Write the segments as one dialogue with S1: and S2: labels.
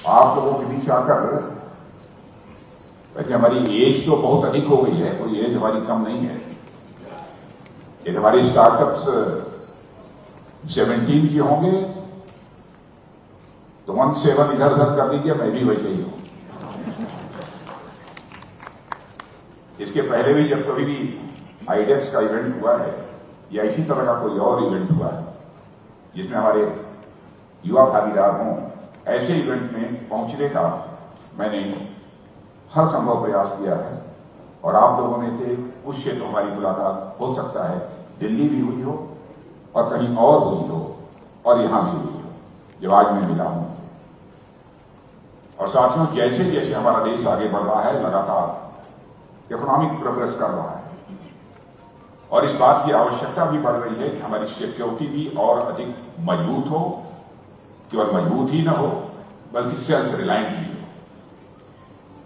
S1: आप लोगों के बीच आकर, वैसे हमारी एज तो बहुत अधिक हो गई है, कोई एज हमारी कम नहीं है। यदि हमारे स्टार्टअप्स 17 के होंगे तो 17 इधर उधर कर दीजिए, मैं भी वैसे ही हूं। इसके पहले भी जब कभी भी आईडेक्स का इवेंट हुआ है या इसी तरह का कोई और इवेंट हुआ है जिसमें हमारे युवा भागीदार हों, ऐसे इवेंट में पहुंचने का मैंने हर संभव प्रयास किया है। और आप लोगों में से कुछ से तो हमारी मुलाकात हो सकता है दिल्ली भी हुई हो और कहीं और हुई हो और यहां भी हुई हो, जब आज मैं मिला हूं उनसे। और साथियों, जैसे जैसे हमारा देश आगे बढ़ रहा है, लगातार इकोनॉमिक प्रोग्रेस कर रहा है और इस बात की आवश्यकता भी बढ़ रही है कि हमारी सिक्योरिटी भी और अधिक मजबूत हो, केवल मजबूत ही न हो बल्कि सेल्फ रिलायंट भी हो।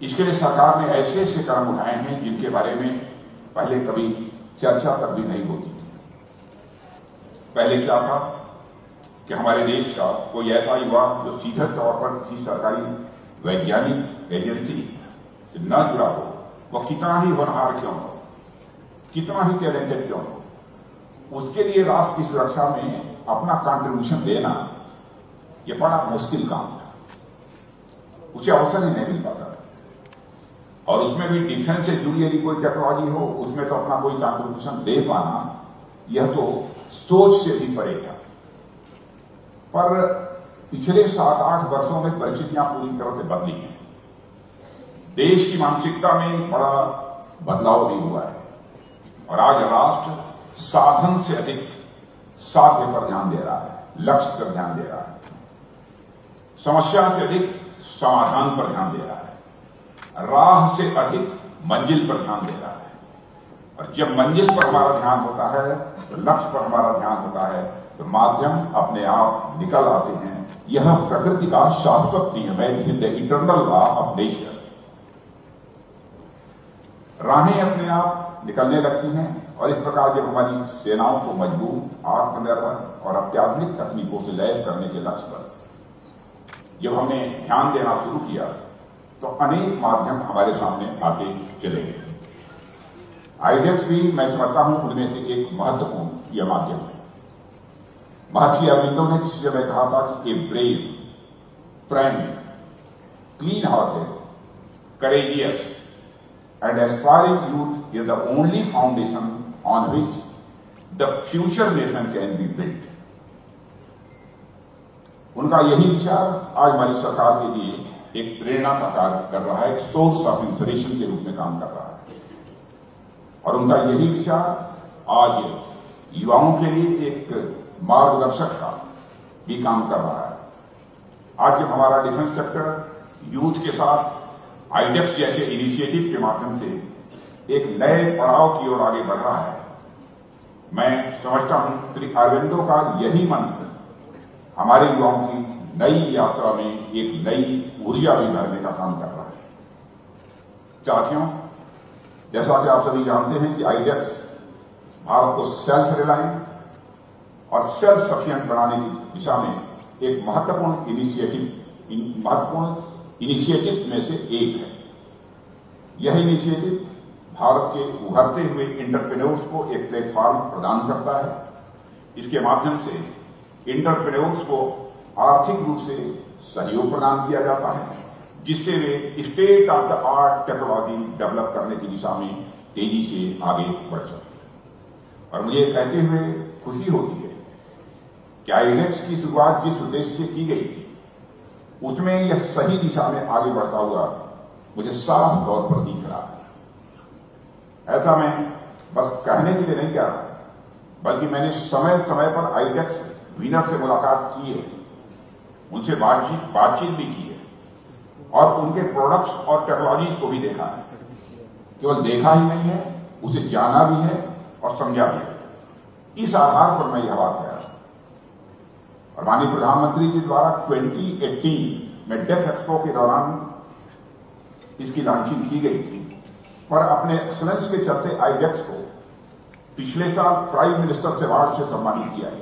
S1: इसके लिए सरकार ने ऐसे ऐसे कदम उठाए हैं जिनके बारे में पहले कभी चर्चा तक भी नहीं होती थी। पहले क्या था कि हमारे देश का कोई ऐसा युवा जो सीधे तौर पर किसी सरकारी वैज्ञानिक एजेंसी से न जुड़ा हो, वह कितना ही होनहार क्यों हो, कितना ही टैलेंटेड क्यों हो, उसके लिए राष्ट्र की सुरक्षा में अपना कंट्रीब्यूशन देना यह बड़ा मुश्किल काम था। उसे अवसर ही नहीं मिल पाता। और उसमें भी डिफेंस से जुड़ी यदि कोई टेक्नोलॉजी हो, उसमें तो अपना कोई कंट्रीब्यूशन दे पाना यह तो सोच से भी परे था। पर पिछले 7-8 वर्षों में परिस्थितियां पूरी तरह से बदली हैं। देश की मानसिकता में बड़ा बदलाव भी हुआ है और आज राष्ट्र साधन से अधिक साध्य पर ध्यान दे रहा है, लक्ष्य पर ध्यान दे रहा है, समस्या से अधिक समाधान पर ध्यान दे रहा है, राह से अधिक मंजिल पर ध्यान दे रहा है। और जब मंजिल पर हमारा ध्यान होता है, तो लक्ष्य पर हमारा ध्यान होता है, तो माध्यम अपने आप निकल आते हैं। यह प्रकृति का शाश्वत नियम है, the eternal law of nature. राहें अपने आप निकलने लगती हैं और इस प्रकार जब हमारी सेनाओं को मजबूत, आत्मनिर्भर और अत्याधुनिक तकनीकों से लैस करने के लक्ष्य पर जब हमने ध्यान देना शुरू किया, तो अनेक माध्यम हमारे सामने आके चले गए। आईडेक्स भी मैं समझता हूं उनमें से एक महत्वपूर्ण यह माध्यम है। महर्षि अरविंदो ने किसी जगह कहा था कि a brave, Frank, clean hearted, courageous and aspiring youth is the only foundation on which the future nation can be built. उनका यही विचार आज हमारी सरकार के लिए एक प्रेरणा का कार्य कर रहा है, एक सोर्स ऑफ इंस्पिरेशन के रूप में काम कर रहा है। और उनका यही विचार आज युवाओं के लिए एक मार्गदर्शक का भी काम कर रहा है। आज जब हमारा डिफेंस सेक्टर यूथ के साथ आईडेक्स जैसे इनिशिएटिव के माध्यम से एक नए पड़ाव की ओर आगे बढ़ रहा है, मैं समझता हूं श्री अरविंदो का यही मंत्र हमारे युवाओं की नई यात्रा में एक नई ऊर्जा भी भरने का काम कर रहा है। साथियों, जैसा कि आप सभी जानते हैं कि आईडेक्स भारत को सेल्फ रिलायंट और सेल्फ सफिशिएंट बनाने की दिशा में एक महत्वपूर्ण इनिशिएटिव में से एक है। यह इनिशिएटिव भारत के उभरते हुए एंटरप्रेन्योर्स को एक प्लेटफॉर्म प्रदान करता है। इसके माध्यम से एंटरप्रेन्योर्स को आर्थिक रूप से सहयोग प्रदान किया जाता है, जिससे वे state of the art technology develop करने की दिशा में तेजी से आगे बढ़ सके। और मुझे कहते हुए खुशी होती है कि आईडेक्स की शुरुआत जिस उद्देश्य से की गई थी, उसमें यह सही दिशा में आगे बढ़ता हुआ मुझे साफ तौर पर दिख रहा है। ऐसा मैं बस कहने के लिए नहीं कह रहा, बल्कि मैंने समय समय पर आईडेक्स विनर से मुलाकात की है, उनसे बातचीत भी की है और उनके प्रोडक्ट्स और टेक्नोलॉजी को भी देखा है। केवल देखा ही नहीं है, उसे जाना भी है और समझा भी है। इस आधार पर मैं यह बात कह रहा हूं। और माननीय प्रधानमंत्री जी द्वारा 2018 में डेफ एक्सपो के दौरान इसकी लॉन्चिंग की गई थी, पर अपने एक्सलेंस के चलते आईडेक्स को पिछले साल प्राइम मिनिस्टर से अवार्ड से सम्मानित किया गया।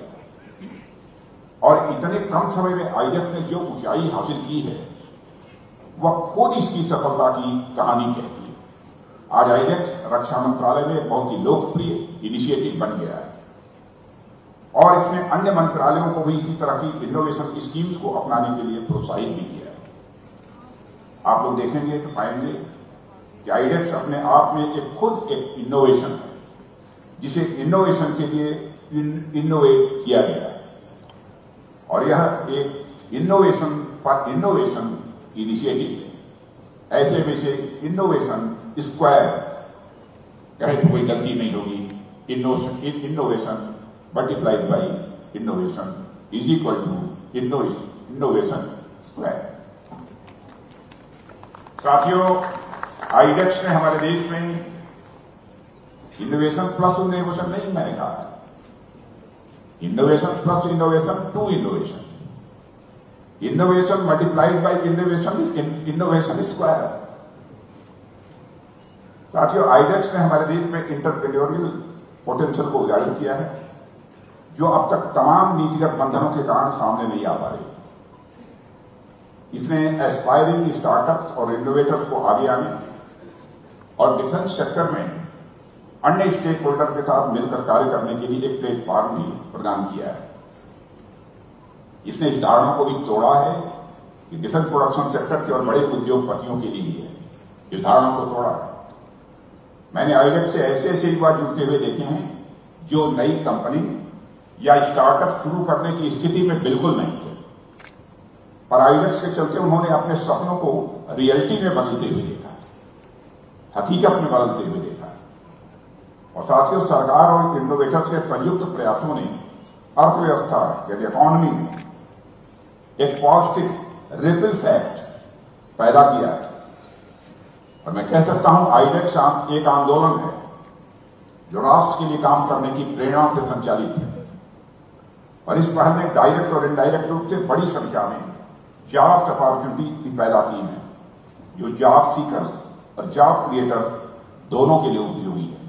S1: और इतने कम समय में आईडेक्स ने जो ऊंचाई हासिल की है, वह खुद इसकी सफलता की कहानी कहती है। आज आईडेक्स रक्षा मंत्रालय में बहुत ही लोकप्रिय इनिशिएटिव बन गया है और इसने अन्य मंत्रालयों को भी इसी तरह की इनोवेशन स्कीम्स को अपनाने के लिए प्रोत्साहित भी किया है। आप लोग देखेंगे तो पाएंगे कि आईडेक्स अपने आप में खुद एक इनोवेशन है, जिसे इनोवेशन के लिए इनोवेट किया गया है और यह एक इनोवेशन फॉर इनोवेशन इनिशिएटिव है। ऐसे में से इनोवेशन स्क्वायर कहे तो कोई गलती नहीं होगी। Innovation multiplied by innovation is equal to innovation square. साथियों, आईडेक्स ने हमारे देश में इनोवेशन प्लस इनोवेशन नहीं, मैंने कहा है innovation plus innovation to innovation, innovation multiplied by innovation square. साथियों, आईडेक्स ने हमारे देश में इंटरप्रेन्योरियल पोटेंशियल को उजागर किया है, जो अब तक तमाम नीतिगत बंधनों के कारण सामने नहीं आ पा रही। इसने एस्पायरिंग स्टार्टअप्स और इनोवेटर्स को आगे आने और डिफेंस सेक्टर में अन्य स्टेक होल्डर के साथ मिलकर कार्य करने के लिए एक प्लेटफॉर्म भी प्रदान किया है। इसने इस धारणा को भी तोड़ा है कि डिफेंस प्रोडक्शन सेक्टर केवल बड़े उद्योगपतियों के लिए ही है। इस धारणा को तोड़ा है। मैंने आईडेक्स से ऐसे युवा जुड़ते हुए देखे हैं जो नई कंपनी या स्टार्टअप शुरू करने की स्थिति में बिल्कुल नहीं थे, पर आईडेक्स के चलते उन्होंने अपने सपनों को रियलिटी में बदलते हुए देखा, हकीकत में बदलते हुए देखा। और साथियों, सरकार और इनोवेटर्स के संयुक्त प्रयासों ने अर्थव्यवस्था यानी इकोनॉमी में एक पॉजिटिव रिपल इफेक्ट पैदा किया है। और मैं कह सकता हूं आईडेक्स एक आंदोलन है जो राष्ट्र के लिए काम करने की प्रेरणा से संचालित है और इस पहल ने डायरेक्ट और इनडायरेक्ट रूप से बड़ी संख्या में जॉब्स अपॉर्चुनिटी भी पैदा की हैं, जो जॉब सीकर्स और जॉब क्रिएटर दोनों के लिए उपयोगी है।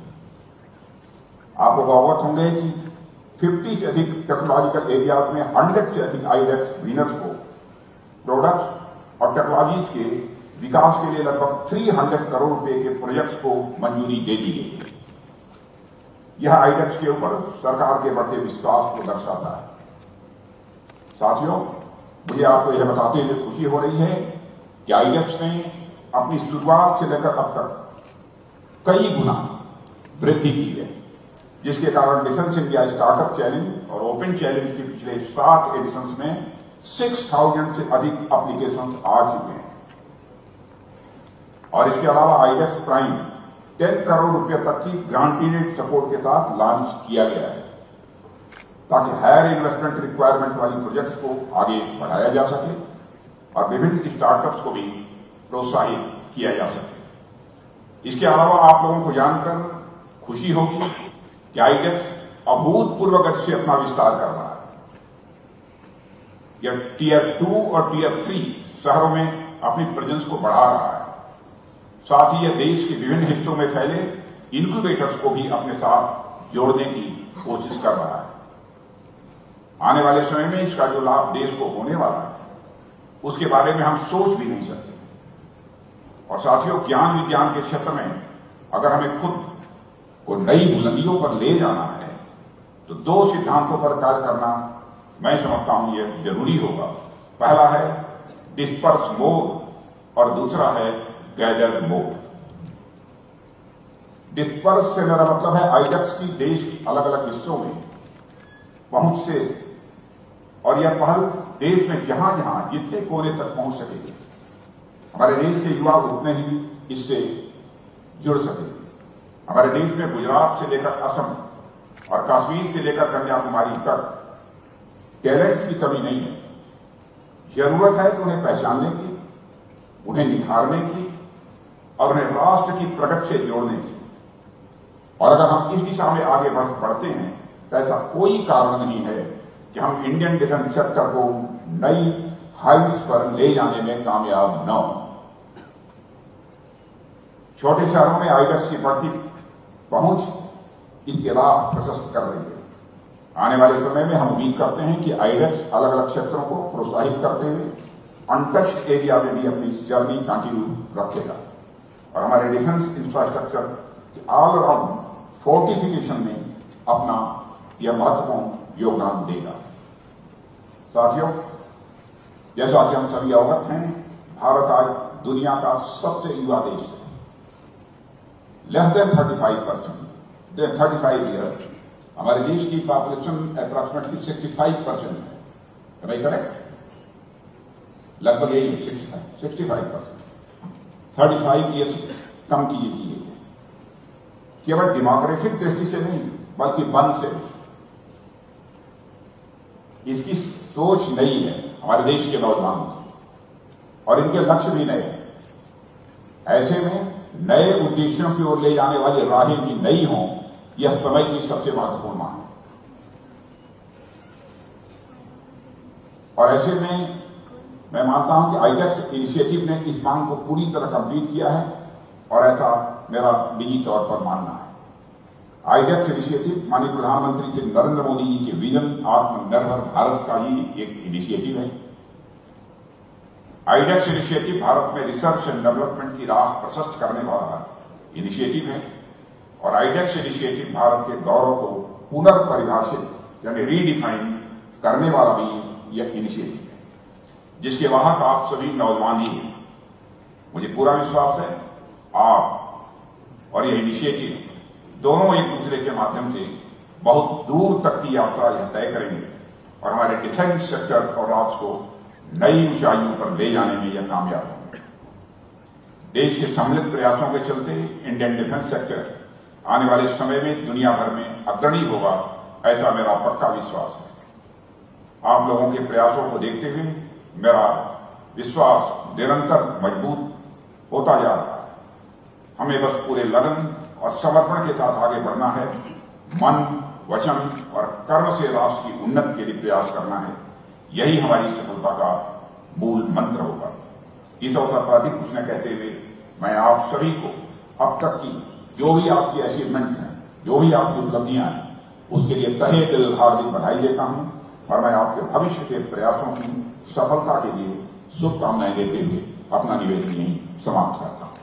S1: आप लोग अवगत होंगे कि 50 से अधिक टेक्नोलॉजिकल एरियाज में 100 से अधिक आईडेक्स विनर्स को प्रोडक्ट्स और टेक्नोलॉजीज के विकास के लिए लगभग 300 करोड़ रुपए के प्रोजेक्ट्स को मंजूरी दे दी गई है। यह आईडेक्स के ऊपर सरकार के बढ़ते विश्वास को दर्शाता है। साथियों, मुझे आपको यह बताते हुए खुशी हो रही है कि आईडेक्स ने अपनी शुरुआत से लेकर अब तक कई गुना वृद्धि की है, जिसके कारण डिफेंस इंडिया स्टार्टअप चैलेंज और ओपन चैलेंज के पिछले 7 एडिशंस में 6000 से अधिक एप्लीकेशंस आ चुके हैं। और इसके अलावा आईडेक्स प्राइम 10 करोड़ रुपए तक की ग्रांटेड सपोर्ट के साथ लॉन्च किया गया है, ताकि हायर इन्वेस्टमेंट रिक्वायरमेंट वाली प्रोजेक्ट्स को आगे बढ़ाया जा सके और विभिन्न स्टार्टअप्स को भी प्रोत्साहित किया जा सके। इसके अलावा आप लोगों को जानकर खुशी होगी कि आईडेक्स अभूतपूर्व गति से अपना विस्तार कर रहा है। यह टियर 2 और टियर 3 शहरों में अपनी प्रेजेंस को बढ़ा रहा है। साथ ही यह देश के विभिन्न हिस्सों में फैले इनक्यूबेटर्स को भी अपने साथ जोड़ने की कोशिश कर रहा है। आने वाले समय में इसका जो लाभ देश को होने वाला है, उसके बारे में हम सोच भी नहीं सकते। और साथियों, ज्ञान विज्ञान के क्षेत्र में अगर हमें खुद को नई बुलंदियों पर ले जाना है तो 2 सिद्धांतों पर कार्य करना मैं समझता हूं यह जरूरी होगा। पहला है डिस्पर्स मोर और दूसरा है गैदर मोर। डिस्पर्स से मेरा मतलब है आईडेक्स की देश के अलग अलग हिस्सों में पहुंच से, और यह पहल देश में जहां जहां जितने कोने तक पहुंच सकेगी, हमारे देश के युवा उतने ही इससे जुड़ सकेंगे। हमारे देश में गुजरात से लेकर असम और कश्मीर से लेकर कन्याकुमारी तक टैलेंट्स की कमी नहीं है। जरूरत है कि उन्हें पहचानने की, उन्हें निखारने की और उन्हें राष्ट्र की प्रगति से जोड़ने की। और अगर हम इस दिशा में आगे बढ़ते हैं तो ऐसा कोई कारण नहीं है कि हम इंडियन डिफेंस सेक्टर को नई हाइट्स पर ले जाने में कामयाब न हो। छोटे शहरों में आईडेक्स की बढ़ती पहुंच इसके राह प्रशस्त कर रही है। आने वाले समय में हम उम्मीद करते हैं कि आईडेक्स अलग अलग क्षेत्रों को प्रोत्साहित करते हुए अनटच्ड एरिया में भी अपनी जर्नी कंटिन्यू रखेगा और हमारे defence infrastructure all around fortification में अपना यह महत्वपूर्ण योगदान देगा। साथियों, जैसा कि हम सभी अवगत हैं, भारत आज दुनिया का सबसे युवा देश है। लेस देन 35 ईयर्स हमारे देश की पॉपुलेशन अप्रॉक्सिमेटली 65% है। Am I correct? लगभग यही 65%। 35 ईयर्स कम कीजिए, केवल डेमोग्राफिक दृष्टि से नहीं बल्कि मन से। इसकी सोच नई है हमारे देश के नौजवानों की और इनके लक्ष्य भी नए हैं। ऐसे में नए उद्देश्यों की ओर ले जाने वाली राहें भी नई हों, यह समय की सबसे महत्वपूर्ण मांग है। और ऐसे में मैं मानता हूं कि आईडेक्स इनिशिएटिव ने इस मांग को पूरी तरह कंप्लीट किया है और ऐसा मेरा निजी तौर पर मानना है। आईडेक्स इनिशिएटिव माननीय प्रधानमंत्री श्री नरेंद्र मोदी जी के विजन आत्मनिर्भर भारत का ही एक इनिशिएटिव है। आईडेक्स इनिशिएटिव भारत में रिसर्च एंड डेवलपमेंट की राह प्रशस्त करने वाला इनिशिएटिव है और आईडेक्स इनिशिएटिव भारत के गौरव को पुनर्परिभाषित यानी रीडिफाइन करने वाला भी यह इनिशिएटिव है, जिसके वाहक आप सभी नौजवान ही हैं। मुझे पूरा विश्वास है आप और यह इनिशिएटिव दोनों एक दूसरे के माध्यम से बहुत दूर तक की यात्रा यह तय करेंगे और हमारे डिफेंस सेक्टर और राष्ट्र को नई ऊंचाइयों पर ले जाने में यह कामयाब होंगे। देश के सम्मिलित प्रयासों के चलते इंडियन डिफेंस सेक्टर आने वाले समय में दुनिया भर में अग्रणी होगा, ऐसा मेरा पक्का विश्वास है। आप लोगों के प्रयासों को देखते हुए मेरा विश्वास निरंतर मजबूत होता जा रहा है। हमें बस पूरे लगन और समर्पण के साथ आगे बढ़ना है। मन, वचन और कर्म से राष्ट्र की उन्नति के लिए प्रयास करना है। यही हमारी सफलता का मूल मंत्र होगा। इस अवसर पर अधिक कुछ न कहते हुए मैं आप सभी को अब तक की जो भी आपकी अचीवमेंट्स हैं, जो भी आपकी उपलब्धियां हैं, उसके लिए तहे दिल हार्दिक बधाई देता हूं और मैं आपके भविष्य के प्रयासों की सफलता के लिए शुभकामनाएं देते हुए अपना निवेदन यहीं समाप्त करता हूं।